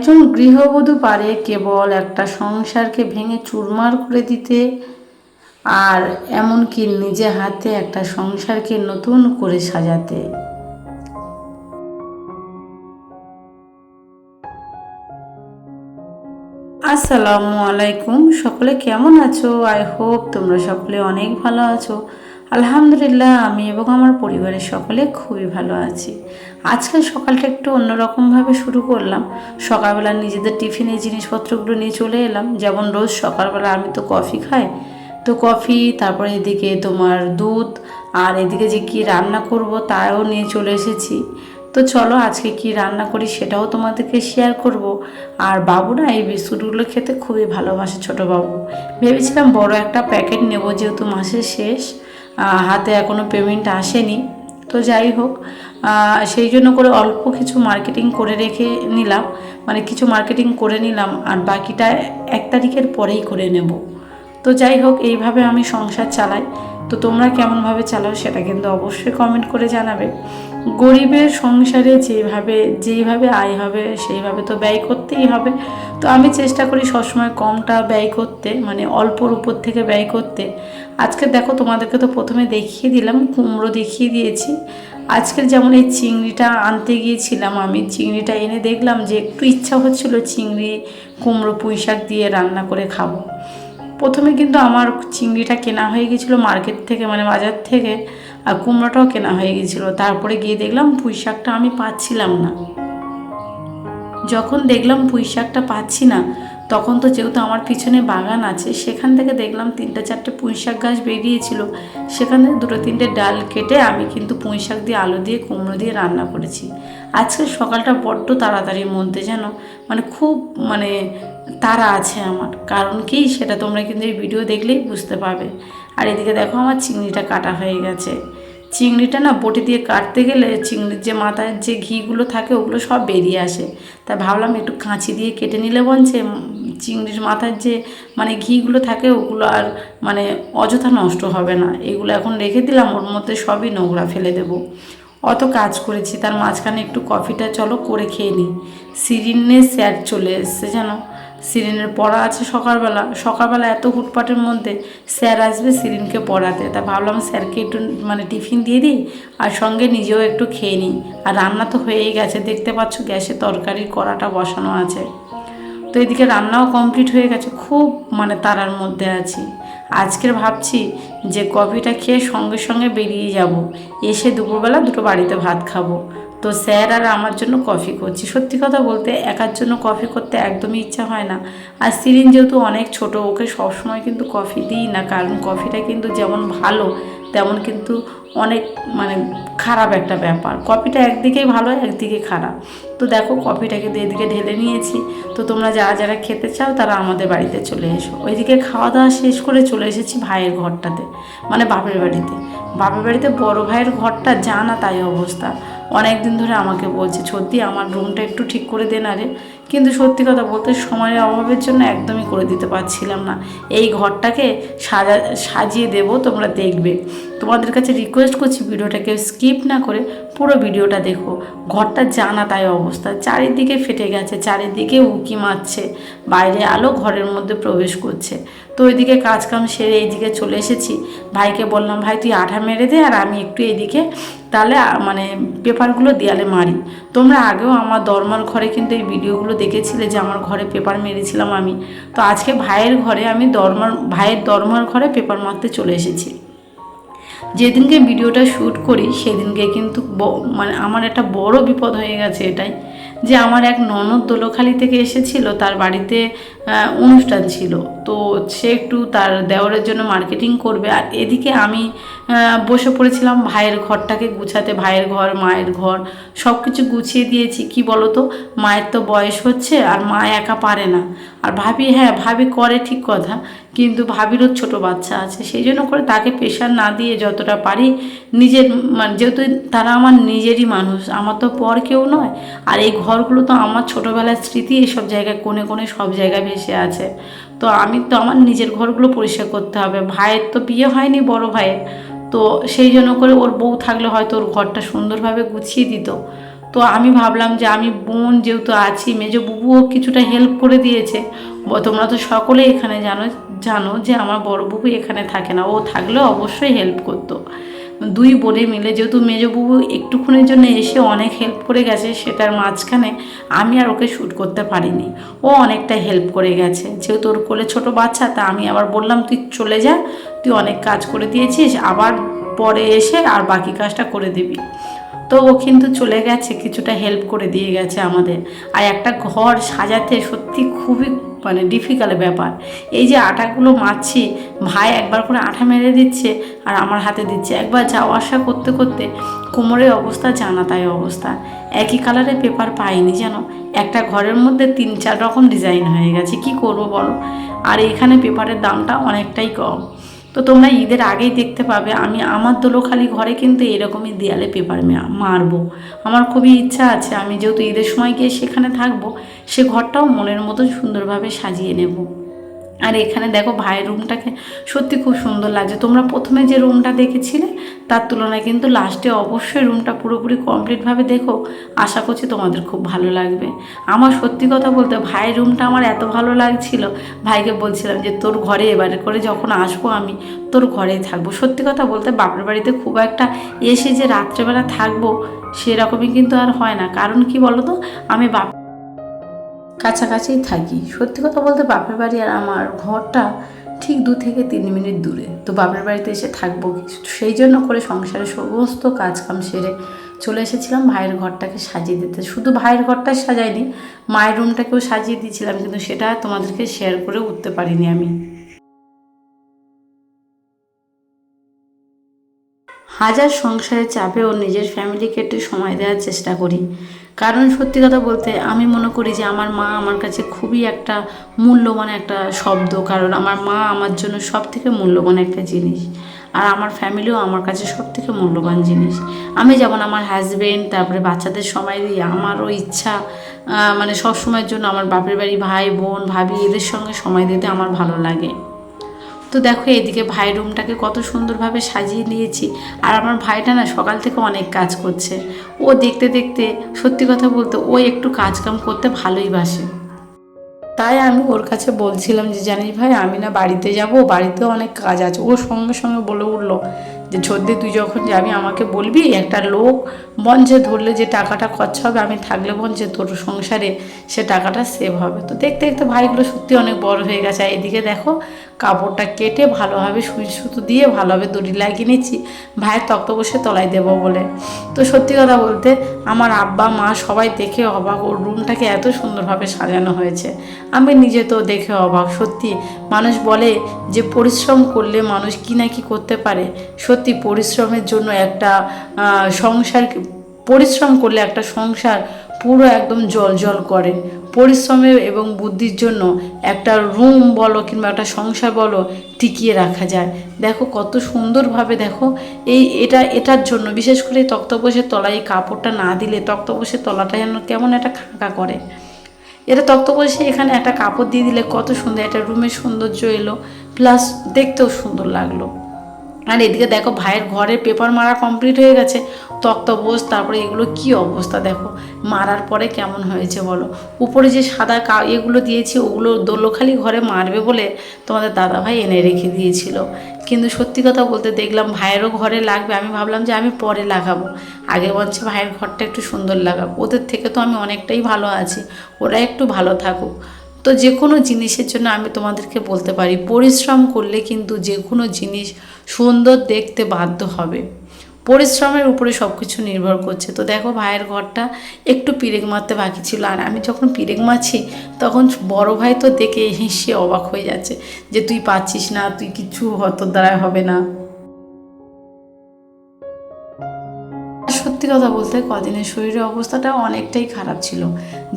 একজন গৃহবধূ পারে কেবল একটা সংসারকে ভেঙে চুরমার করে দিতে, আর এমনকি নিজে হাতে একটা সংসারকে নতুন করে সাজাতে। আসসালামু আলাইকুম, সকলে কেমন আছো? আই হোপ তোমরা সকলে অনেক ভালো আছো। আলহামদুলিল্লাহ, আমি এবং আমার পরিবারের সকলে খুবই ভালো আছি। আজকের সকালটা একটু অন্যরকমভাবে শুরু করলাম। সকালবেলা নিজেদের টিফিনের জিনিসপত্রগুলো নিয়ে চলে এলাম। যেমন রোজ সকালবেলা আমি তো কফি খাই, তো কফি, তারপরে এদিকে তোমার দুধ, আর এদিকে যে কি রান্না করব তাও নিয়ে চলে এসেছি। তো চলো আজকে কি রান্না করি সেটাও তোমাদেরকে শেয়ার করব। আর বাবু না এই বিস্কুটগুলো খেতে খুবই ভালোবাসে, ছোটো বাবু। ভেবেছিলাম বড় একটা প্যাকেট নেব, যেহেতু মাসের শেষ, হাতে এখনও পেমেন্ট আসেনি। তো যাই হোক, সেই জন্য করে অল্প কিছু মার্কেটিং করে রেখে নিলাম, মানে কিছু মার্কেটিং করে নিলাম, আর বাকিটা 1 তারিখের পরেই করে নেব। তো যাই হোক, এইভাবে আমি সংসার চালাই। তো তোমরা কেমনভাবে চালাও সেটা কিন্তু অবশ্যই কমেন্ট করে জানাবে। গরিবের সংসারে যেইভাবে আয় হবে সেইভাবে তো ব্যয় করতেই হবে। তো আমি চেষ্টা করি সবসময় কমটা ব্যয় করতে, মানে অল্পর উপর থেকে ব্যয় করতে। আজকে দেখো, তোমাদেরকে তো প্রথমে দেখিয়ে দিলাম, কুমড়ো দেখিয়ে দিয়েছি। আজকের যেমন এই চিংড়িটা আনতে গিয়েছিলাম, আমি চিংড়িটা এনে দেখলাম যে একটু ইচ্ছা হচ্ছিল চিংড়ি কুমড়ো পুঁই শাক দিয়ে রান্না করে খাবো। প্রথমে কিন্তু আমার চিংড়িটা কেনা হয়ে গেছিলো মার্কেট থেকে, মানে বাজার থেকে, আর কুমড়োটাও কেনা হয়ে গেছিলো। তারপরে গিয়ে দেখলাম পুঁই শাকটা আমি পাচ্ছিলাম না। যখন দেখলাম পুঁই শাকটা পাচ্ছি না, তখন তো যেহেতু আমার পিছনে বাগান আছে, সেখান থেকে দেখলাম 3-4টে পুঁই শাক গাছ বেরিয়েছিল। সেখান থেকে 2-3টে ডাল কেটে আমি কিন্তু পুঁই শাক দিয়ে, আলু দিয়ে, কুমড়ো দিয়ে রান্না করেছি। আজকের সকালটা বড্ড তাড়াতাড়ির মধ্যে যেন, মানে খুব তাড়া আছে আমার। কারণ কি সেটা তোমরা কিন্তু এই ভিডিও দেখলেই বুঝতে পারবে। আর এদিকে দেখো আমার চিংড়িটা কাটা হয়ে গেছে। চিংড়িটা না বটি দিয়ে কাটতে গেলে চিংড়ির যে মাথায় যে ঘিগুলো থাকে ওগুলো সব বেরিয়ে আসে। তাই ভাবলাম একটু কাঁচি দিয়ে কেটে নিলে বঞ্চে চিংড়ির মাথার যে ঘিগুলো থাকে ওগুলো আর অযথা নষ্ট হবে না। এগুলো এখন রেখে দিলাম, ওর মধ্যে সবই নোংরা ফেলে দেবো। অত কাজ করেছি, তার মাঝখানে একটু কফিটা চলো করে খেয়ে নিই। সিরিনের স্যার চলে এসছে জানো, সিরিনের পড়া আছে সকালবেলা এত হুটপাটের মধ্যে স্যার আসবে সিরিনকে পড়াতে। তা ভাবলাম স্যারকে একটু টিফিন দিয়ে দিই, আর সঙ্গে নিজেও একটু খেয়ে নিই। আর রান্না তো হয়েই গেছে, দেখতে পাচ্ছ গ্যাসে তরকারির কড়াটা বসানো আছে। তো এদিকে রান্নাও কমপ্লিট হয়ে গেছে, খুব তাড়ার মধ্যে আছি। আজকের ভাবছি যে কফিটা খেয়ে সঙ্গে সঙ্গে বেরিয়ে যাব, এসে দুপুরবেলা 2টো বাড়িতে ভাত খাবো। তো স্যার আর আমার জন্য কফি করছি। সত্যি কথা বলতে একার জন্য কফি করতে একদমই ইচ্ছা হয় না। আর সিরিন যেহেতু অনেক ছোট, ওকে সবসময় কিন্তু কফি দিই না, কারণ কফিটা কিন্তু যেমন ভালো তেমন কিন্তু অনেক খারাপ একটা ব্যাপার। কফিটা একদিকেই ভালো, একদিকে খারাপ। তো দেখো কফিটা কিন্তু এদিকে ঢেলে নিয়েছি। তো তোমরা যারা যারা খেতে চাও তারা আমাদের বাড়িতে চলে এসো। ওইদিকে খাওয়া দাওয়া শেষ করে চলে এসেছি ভাইয়ের ঘরটাতে, বাপের বাড়িতে। বাপের বাড়িতে বড় ভাইয়ের ঘরটা যা না তাই অবস্থা। অনেক দিন ধরে আমাকে বলছে, সত্যি আমার রুমটা একটু ঠিক করে দে না রে। কিন্তু সত্যি কথা বলতে সময়ের অভাবের জন্য একদমই করে দিতে পারছিলাম না। এই ঘরটাকে সাজিয়ে দেবো, তোমরা দেখবে। তোমাদের কাছে রিকোয়েস্ট করছি ভিডিওটাকে স্কিপ না করে পুরো ভিডিওটা দেখো। ঘরটা জানা তাই অবস্থা, চারিদিকে ফেটে গেছে, চারিদিকে উঁকি মারছে, বাইরে আলো ঘরের মধ্যে প্রবেশ করছে। তো ওইদিকে কাজকাম সেরে এইদিকে চলে এসেছি। ভাইকে বললাম, ভাই তুই আঠা মেরে দে, আর আমি একটু এইদিকে তাহলে পেপারগুলো দেয়ালে মারি। তোমরা আগেও আমার দরমার ঘরে কিন্তু এই ভিডিওগুলো দেখেছিলে যে আমার ঘরে পেপার মেরেছিলাম আমি। তো আজকে ভাইয়ের ঘরে আমি ভাইয়ের দরমার ঘরে পেপার মারতে চলে এসেছি। যেদিনকে ভিডিওটা শ্যুট করি সেদিনকে কিন্তু আমার একটা বড় বিপদ হয়ে গেছে। এটাই যে আমার এক ননদ দোলখালি থেকে এসেছিল, তার বাড়িতে অনুষ্ঠান ছিল। তো সে একটু তার দেওরের জন্য মার্কেটিং করবে, আর এদিকে আমি বসে পড়েছিলাম ভাইয়ের ঘরটাকে গুছাতে। ভাইয়ের ঘর, মায়ের ঘর সব কিছু গুছিয়ে দিয়েছি। কি বলো তো, মায়ের তো বয়স হচ্ছে, আর মা একা পারে না। আর ভাবি করে ঠিক কথা, কিন্তু ভাবিরও ছোট বাচ্চা আছে, সেই জন্য করে তাকে প্রেশার না দিয়ে যতটা পারি নিজের, যেহেতু তারা আমার নিজেরই মানুষ, আমার তো পর কেউ নয়। আর এই ঘরগুলো তো আমার ছোটোবেলার স্মৃতি, এইসব জায়গায় কোণে কোণে সব জায়গায় ভেসে আছে। তো আমি তো আমার নিজের ঘরগুলো পরিষ্কার করতে হবে। ভাইয়ের তো বিয়ে হয়নি, বড় ভাইয়ের, তো সেই জন্য করে ওর বউ থাকলে হয়তো ওর ঘরটা সুন্দরভাবে গুছিয়ে দিত। তো আমি ভাবলাম যে আমি বোন যেহেতু আছি, মেজো বুবুও কিছুটা হেল্প করে দিয়েছে। তোমরা তো সকলেই এখানে জানো জানো যে আমার বড় বুবু এখানে থাকে না, ও থাকলেও অবশ্যই হেল্প করতো। দুই বোনে মিলে, যেহেতু মেজো বুবু একটুক্ষণের জন্য এসে অনেক হেল্প করে গেছে, সেটার মাঝখানে আমি আর ওকে শ্যুট করতে পারিনি। ও অনেকটা হেল্প করে গেছে, যেহেতু ওর কোলে ছোটো বাচ্চা, তা আমি আবার বললাম তুই চলে যা, তুই অনেক কাজ করে দিয়েছিস, আবার পরে এসে আর বাকি কাজটা করে দিবি। তো ও কিন্তু চলে গেছে, কিছুটা হেল্প করে দিয়ে গেছে আমাদের। আর একটা ঘর সাজাতে সত্যি খুবই ডিফিকাল্ট ব্যাপার। এই যে আটাগুলো মারছি, ভাই একবার করে আঠা মেরে দিচ্ছে আর আমার হাতে দিচ্ছে, একবার যাওয়া আসা করতে করতে কোমরের অবস্থা জানা তাই অবস্থা। একই কালারের পেপার পাইনি যেন, একটা ঘরের মধ্যে 3-4 রকম ডিজাইন হয়ে গেছে, কি করব বলো। আর এখানে পেপারের দামটা অনেকটাই কম। তো তোমরা ঈদের আগেই দেখতে পাবে আমি আমার দোলখালি ঘরে কিন্তু এরকমই দেয়ালে পেপার মারবো। আমার খুবই ইচ্ছা আছে, আমি যেহেতু ঈদের সময় গিয়ে সেখানে থাকবো, সে ঘরটাও মনের মতো সুন্দরভাবে সাজিয়ে নেব। আর এখানে দেখো ভাইয়ের রুমটাকে সত্যি খুব সুন্দর লাগছে। তোমরা প্রথমে যে রুমটা দেখেছিলে তার তুলনায় কিন্তু লাস্টে অবশ্যই রুমটা পুরোপুরি কমপ্লিটভাবে দেখো, আশা করছি তোমাদের খুব ভালো লাগবে। আমার সত্যি কথা বলতে ভাইয়ের রুমটা আমার এত ভালো লাগছিল, ভাইকে বলছিলাম যে তোর ঘরে এবারে করে যখন আসবো আমি তোর ঘরেই থাকবো। সত্যি কথা বলতে বাপের বাড়িতে খুব একটা এসে যে রাত্রেবেলা থাকবো সেরকমই কিন্তু আর হয় না। কারণ কি বলো তো, আমি কাছাকাছিই থাকি। সত্যি কথা বলতে বাপের বাড়ি আর আমার ঘরটা ঠিক 2 থেকে 3 মিনিট দূরে। তো বাপের বাড়িতে এসে থাকবো সেই জন্য করে সংসারের সমস্ত কাজকাম সেরে চলে এসেছিলাম ভাইয়ের ঘরটাকে সাজিয়ে দিতে। শুধু ভাইয়ের ঘরটাই সাজাইনি, মায়ের রুমটাকেও সাজিয়ে দিয়েছিলাম, কিন্তু সেটা তোমাদেরকে শেয়ার করে উঠতে পারিনি আমি। হাজার সংসারের চাপেও নিজের ফ্যামিলিকে একটু সময় দেওয়ার চেষ্টা করি। কারণ সত্যি কথা বলতে আমি মনে করি যে আমার মা আমার কাছে খুবই একটা মূল্যবান একটা শব্দ, কারণ আমার মা আমার জন্য সব থেকে মূল্যবান একটা জিনিস। আর আমার ফ্যামিলিও আমার কাছে সব থেকে মূল্যবান জিনিস। আমি যেমন আমার হাজবেন্ড, তারপরে বাচ্চাদের সময় দিই, আমারও ইচ্ছা সব সময়ের জন্য আমার বাপের বাড়ি ভাই বোন ভাবি এদের সঙ্গে সময় দিতে আমার ভালো লাগে। তো দেখো এদিকে ভাই রুমটাকে কত সুন্দরভাবে সাজিয়ে নিয়েছি। আর আমার ভাইটা না সকাল থেকে অনেক কাজ করছে। ও দেখতে দেখতে সত্যি কথা বলতে ও একটু কাজকাম করতে ভালোই বাসে। তাই আমি ওর কাছে বলছিলাম যে জানিস ভাই আমি না বাড়িতে যাব, বাড়িতেও অনেক কাজ আছে। ও সঙ্গে সঙ্গে বলে উঠলো যে ছোদ্দি তুই যখন যাবি আমাকে বলবি, একটা লোক মঞ্চে ধরলে যে টাকাটা খরচা হবে, আমি থাকলে মঞ্চে তোর সংসারে সে টাকাটা সেভ হবে। তো দেখতে দেখতে ভাইগুলো সত্যি অনেক বড় হয়ে গেছে। আর এদিকে দেখো কাপড়টা কেটে ভালোভাবে সুই সুতো দিয়ে ভালোভাবে দড়ি লাগিয়ে নিচ্ছি ভাইয়ের তক্তপোষে তলায় দেবো বলে। তো সত্যি কথা বলতে আমার আব্বা মা সবাই দেখে অবাক, ওর রুমটাকে এত সুন্দরভাবে সাজানো হয়েছে। আমি নিজে তো দেখে অবাক। সত্যি মানুষ বলে যে পরিশ্রম করলে মানুষ কি না কি করতে পারে। সত্যি পরিশ্রমের জন্য একটা সংসার, পরিশ্রম করলে একটা সংসার পুরো একদম জল জল করে। পরিশ্রমের এবং বুদ্ধির জন্য একটা রুম বলো কিংবা একটা সংসার বলো টিকিয়ে রাখা যায়। দেখো কত সুন্দরভাবে, দেখো এটার জন্য বিশেষ করে তক্তপোষের তলায় এই কাপড়টা না দিলে তক্তপোষের তলাটা যেন কেমন একটা খাঁকা করে। এটা তক্তপোষে এখানে একটা কাপড় দিয়ে দিলে কত সুন্দর একটা রুমের সৌন্দর্য এলো, প্লাস দেখতেও সুন্দর লাগলো। আর এদিকে দেখো ভাইয়ের ঘরের পেপার মারা কমপ্লিট হয়ে গেছে, তক্তপোষ তারপরে এগুলো কি অবস্থা দেখো মারার পরে কেমন হয়েছে বলো। উপরে যে সাদা এগুলো দিয়েছি ওগুলো দোলখালি ঘরে মারবে বলে তোমাদের দাদাভাই এনে রেখে দিয়েছিল, কিন্তু সত্যি কথা বলতে দেখলাম ভাইয়েরও ঘরে লাগবে। আমি ভাবলাম যে আমি পরে লাগাবো, আগে বলছে ভাইয়ের ঘরটা একটু সুন্দর লাগাবো। ওদের থেকে তো আমি অনেকটাই ভালো আছি, ওরা একটু ভালো থাকুক। তো যে কোনো জিনিসের জন্য আমি তোমাদেরকে বলতে পারি পরিশ্রম করলে কিন্তু যে কোনো জিনিস সুন্দর দেখতে বাধ্য হবে। পরিশ্রমের উপরে সব কিছু নির্ভর করছে। তো দেখো ভাইয়ের ঘরটা একটু পিরেক মারতে বাকি ছিল, আর আমি যখন পিরেক মারছি তখন বড় ভাই তো দেখে হেসে অবাক হয়ে যাচ্ছে যে তুই পাচ্ছিস না, তুই কিছু তোর দ্বারা হবে না। সত্যি কথা বলতে কদিনের শরীরের অবস্থাটা অনেকটাই খারাপ ছিল,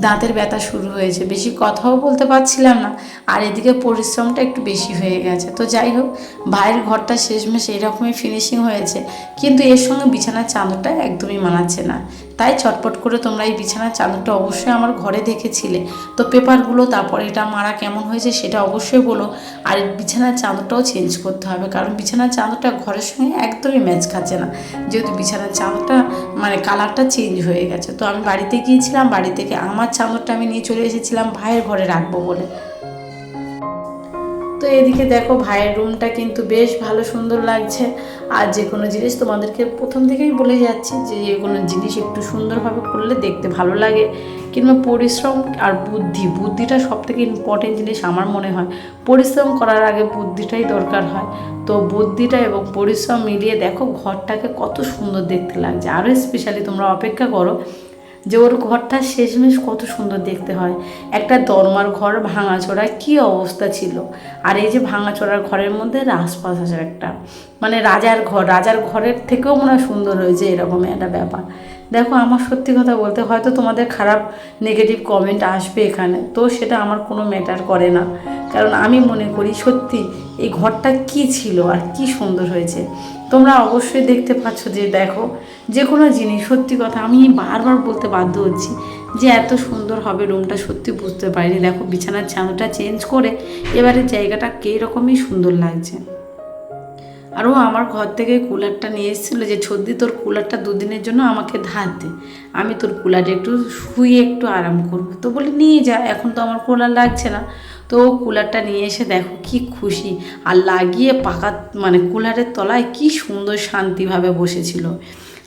দাঁতের ব্যথা শুরু হয়েছে, বেশি কথাও বলতে পারছিলাম না, আর এদিকে পরিশ্রমটা একটু বেশি হয়ে গেছে। তো যাই হোক, ভাইয়ের ঘরটা শেষমেশ এইরকমই ফিনিশিং হয়েছে, কিন্তু এর সঙ্গে বিছানার চাদরটা একদমই মানাচ্ছে না। তাই চটপট করে তোমরা এই বিছানার চাদরটা অবশ্যই আমার ঘরে দেখেছিলে, তো পেপারগুলো তারপরে এটা মারা কেমন হয়েছে সেটা অবশ্যই বলো। আর বিছানার চাদরটাও চেঞ্জ করতে হবে, কারণ বিছানার চাদরটা ঘরের সঙ্গে একদমই ম্যাচ খাচ্ছে না, যেহেতু বিছানার চাদরটা মানে কালারটা চেঞ্জ হয়ে গেছে। তো আমি বাড়িতে গিয়েছিলাম, বাড়ি থেকে আমার চাদরটা আমি নিয়ে চলে এসেছিলাম ভাইয়ের ঘরে রাখবো বলে। তো এদিকে দেখো ভাইয়ের রুমটা কিন্তু বেশ ভালো সুন্দর লাগছে। আর যে কোনো জিনিস তোমাদেরকে প্রথম থেকেই বলে যাচ্ছি যে কোনো জিনিস একটু সুন্দরভাবে করলে দেখতে ভালো লাগে, কিংবা পরিশ্রম আর বুদ্ধিটা সবথেকে ইম্পর্টেন্ট জিনিস আমার মনে হয়। পরিশ্রম করার আগে বুদ্ধিটাই দরকার হয়। তো বুদ্ধিটা এবং পরিশ্রম মিলিয়ে দেখো ঘরটাকে কত সুন্দর দেখতে লাগছে। আরও স্পেশালি তোমরা অপেক্ষা করো যে ওর ঘরটা শেষমেশ কত সুন্দর দেখতে হয়। একটা দরমার ঘর ভাঙাচোরা কী অবস্থা ছিল, আর এই যে ভাঙাচোরার ঘরের মধ্যে রাজপাশ আছে একটা, মানে রাজার ঘরের থেকেও মনে হয় সুন্দর হয়েছে, এরকমই একটা ব্যাপার। দেখো আমার সত্যি কথা বলতে হয়তো তোমাদের খারাপ নেগেটিভ কমেন্ট আসবে এখানে, তো সেটা আমার কোনো ম্যাটার করে না, কারণ আমি মনে করি সত্যি এই ঘরটা কী ছিল আর কি সুন্দর হয়েছে। তোমরা অবশ্যই দেখতে পাচ্ছ যে দেখো যে কোনো জিনিস, সত্যি কথা আমি বারবার বলতে বাধ্য হচ্ছি যে এত সুন্দর হবে রুমটা, সত্যি বুঝতে পারিনি। দেখো বিছানার চাদরটা চেঞ্জ করে এবারে জায়গাটা কীরকমই সুন্দর লাগছে। আরও আমার ঘর থেকে কুলারটা নিয়ে এসেছিলো যে ছদ্দি তোর কুলারটা দুদিনের জন্য আমাকে ধার দে, আমি তোর কুলারে একটু শুয়ে একটু আরাম করবো। তো বলে নিয়ে যা, এখন তো আমার কুলার লাগছে না। তো কুলারটা নিয়ে এসে দেখো কি খুশি, আর লাগিয়ে পাকা মানে কুলারের তলায় কি সুন্দর শান্তিভাবে বসেছিল।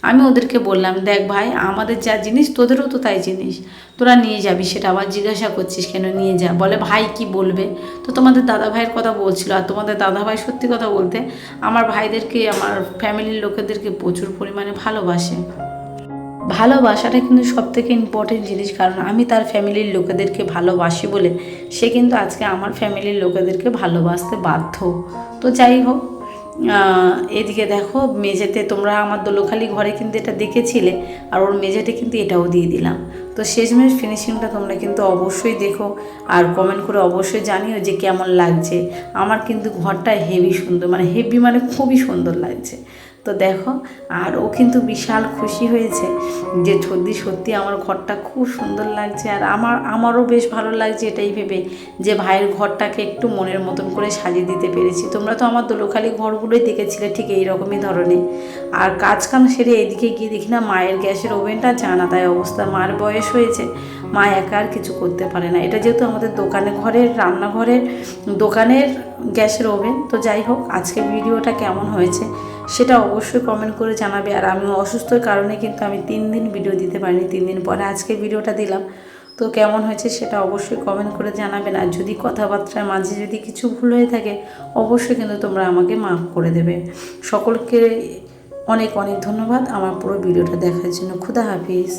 আমি ওদেরকে বললাম দেখ ভাই, আমাদের যা জিনিস তোদেরও তো তাই জিনিস, তোরা নিয়ে যাবি, সেটা আবার জিজ্ঞাসা করছিস কেন, নিয়ে যা। বলে ভাই কি বলবে, তো তোমাদের দাদা ভাইয়ের কথা বলছিল। আর তোমাদের দাদা ভাই সত্যি কথা বলতে আমার ভাইদেরকে, আমার ফ্যামিলির লোকেদেরকে প্রচুর পরিমাণে ভালোবাসে। ভালোবাসাটা কিন্তু সবথেকে ইম্পর্টেন্ট জিনিস, কারণ আমি তার ফ্যামিলির লোকেদেরকে ভালোবাসি বলে সে কিন্তু আজকে আমার ফ্যামিলির লোকেদেরকে ভালোবাসতে বাধ্য। তো যাই হোক, এদিকে দেখো মেঝেতে তোমরা আমার দোলখালি ঘরে কিন্তু এটা দেখেছিলে, আর ওর মেঝেতে কিন্তু এটাও দিয়ে দিলাম। তো শেষমেশ ফিনিশিংটা তোমরা কিন্তু অবশ্যই দেখো, আর কমেন্ট করে অবশ্যই জানিও যে কেমন লাগছে। আমার কিন্তু ঘরটা হেভি সুন্দর, মানে হেভি মানে খুবই সুন্দর লাগছে। তো দেখো, আর ও কিন্তু বিশাল খুশি হয়েছে যে সত্যি আমার ঘরটা খুব সুন্দর লাগছে। আর আমারও বেশ ভালো লাগছে এটাই ভেবে যে ভাইয়ের ঘরটাকে একটু মনের মতন করে সাজিয়ে দিতে পেরেছি। তোমরা তো আমার দোলখালি ঘরগুলোই দেখেছিলে ঠিক এইরকমই ধরনের। আর কাজকাম সেরে এদিকে গিয়ে দেখি না মায়ের গ্যাসের ওভেনটা জানা তাই অবস্থা, মার বয়স হয়েছে, মা একা আর কিছু করতে পারে না। এটা যেহেতু আমাদের রান্নাঘরের দোকানের গ্যাসের ওভেন। তো যাই হোক, আজকে ভিডিওটা কেমন হয়েছে সেটা অবশ্যই কমেন্ট করে জানাবে। আর আমি অসুস্থর কারণে কিন্তু আমি 3 দিন ভিডিও দিতে পারিনি, 3 দিন পরে আজকে ভিডিওটা দিলাম। তো কেমন হয়েছে সেটা অবশ্যই কমেন্ট করে জানাবেন। আর যদি কথাবার্তার মাঝে যদি কিছু ভুল হয়ে থাকে অবশ্যই কিন্তু তোমরা আমাকে মাফ করে দেবে। সকলকে অনেক অনেক ধন্যবাদ আমার পুরো ভিডিওটা দেখার জন্য। খুদা হাফিজ।